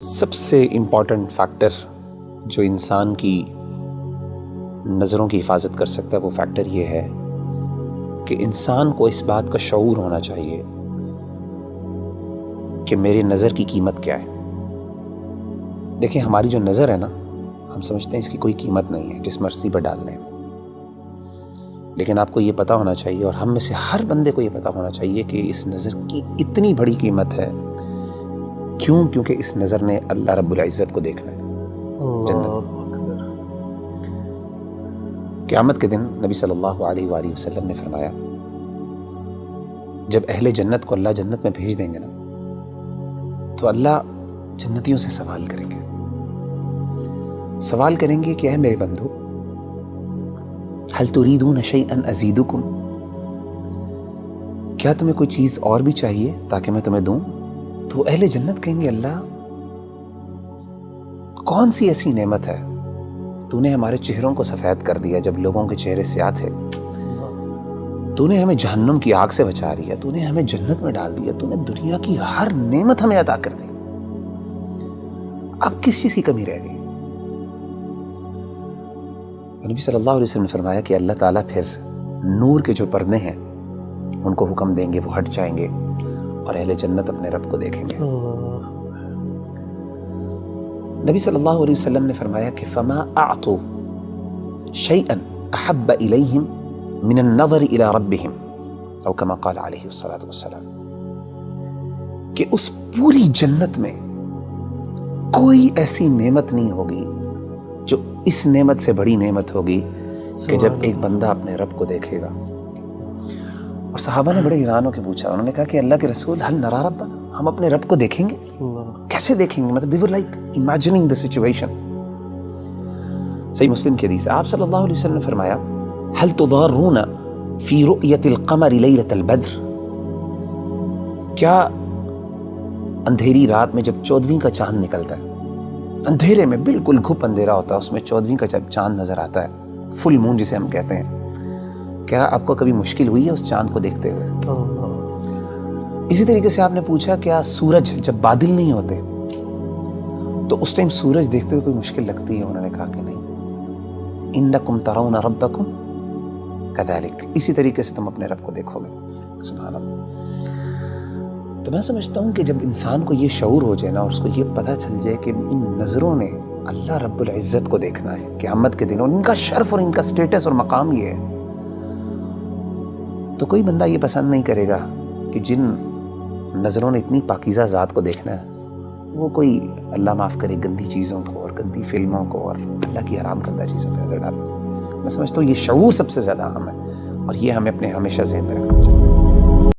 سب سے important factor جو انسان کی نظروں کی حفاظت کر سکتا ہے وہ فیکٹر یہ ہے کہ انسان کو اس بات کا شعور ہونا چاہیے کہ میری نظر کی قیمت کیا ہے۔ دیکھیں، ہماری جو نظر ہے نا، ہم سمجھتے ہیں اس کی کوئی قیمت نہیں ہے، جس مرضی پر ڈال لیں، لیکن آپ کو یہ پتہ ہونا چاہیے اور ہم میں سے ہر بندے کو یہ پتہ ہونا چاہیے کہ اس نظر کی اتنی بڑی قیمت ہے۔ کیونکہ اس نظر نے اللہ رب العزت کو دیکھنا ہے جنت۔ قیامت کے دن نبی صلی اللہ علیہ وآلہ وسلم نے فرمایا، جب اہل جنت کو اللہ جنت میں بھیج دیں گے نا، تو اللہ جنتیوں سے سوال کریں گے کہ اے میرے بندو، هل تريدون شيئا ازيدكم، کیا تمہیں کوئی چیز اور بھی چاہیے تاکہ میں تمہیں دوں؟ تو اہل جنت کہیں گے، اللہ کون سی ایسی نعمت ہے، تو نے ہمارے چہروں کو سفید کر دیا جب لوگوں کے چہرے سیاہ تھے، تو نے ہمیں جہنم کی آگ سے بچا لیا، تو نے ہمیں جنت میں ڈال دیا، تو نے دنیا کی ہر نعمت ہمیں عطا کر دی، اب کس چیز کی کمی رہ گئی؟ تو نبی صلی اللہ علیہ وسلم نے فرمایا کہ اللہ تعالیٰ پھر نور کے جو پردے ہیں ان کو حکم دیں گے، وہ ہٹ جائیں گے اور اہل جنت اپنے رب کو دیکھیں گے۔ نبی صلی اللہ علیہ وسلم نے فرمایا کہ فما اعطوا شيئا احب اليهم من النظر الى ربهم، او كما قال علیہ الصلوۃ والسلام، کہ اس پوری جنت میں کوئی ایسی نعمت نہیں ہوگی جو اس نعمت سے بڑی نعمت ہوگی کہ جب ایک بندہ اپنے رب کو دیکھے گا۔ اور صحابہ نے بڑے حیران ہو کے پوچھا، انہوں نے کہا کہ اللہ کے رسول، هل نرى ربنا، ہم اپنے رب کو دیکھیں گے؟ کیسے دیکھیں گے؟ مطلب they were like imagining the situation۔ صحیح مسلم کی حدیث ہے، آپ صلی اللہ علیہ وسلم نے فرمایا، هل تضارون في رؤية القمر ليلة البدر، کیا اندھیری رات میں جب 14ویں کا چاند نکلتا ہے، اندھیرے میں بالکل گھپ اندھیرا ہوتا ہے، اس میں 14ویں کا جب چاند نظر آتا ہے، فل مون جسے ہم کہتے ہیں، کیا آپ کو کبھی مشکل ہوئی ہے اس چاند کو دیکھتے ہوئے؟ اسی طریقے سے آپ نے پوچھا، کیا سورج جب بادل نہیں ہوتے تو اس ٹائم سورج دیکھتے ہوئے کوئی مشکل لگتی ہے؟ انہوں نے کہا کہ نہیں، انکم ترون ربکم کذالک، اسی طریقے سے تم اپنے رب کو دیکھو گے۔ سبحان اللہ۔ تو میں سمجھتا ہوں کہ جب انسان کو یہ شعور ہو جائے نا، اور اس کو یہ پتہ چل جائے کہ ان نظروں نے اللہ رب العزت کو دیکھنا ہے قیامت کے دن، اور ان کا شرف اور ان کا سٹیٹس اور مقام یہ ہے، تو کوئی بندہ یہ پسند نہیں کرے گا کہ جن نظروں نے اتنی پاکیزہ ذات کو دیکھنا ہے، وہ کوئی اللہ معاف کرے گندی چیزوں کو اور گندی فلموں کو اور اللہ کی حرام کردہ چیزوں پہ نظر ڈالے۔ میں سمجھتا ہوں یہ شعور سب سے زیادہ اہم ہے، اور یہ ہمیں اپنے ہمیشہ ذہن میں رکھنا چاہیے۔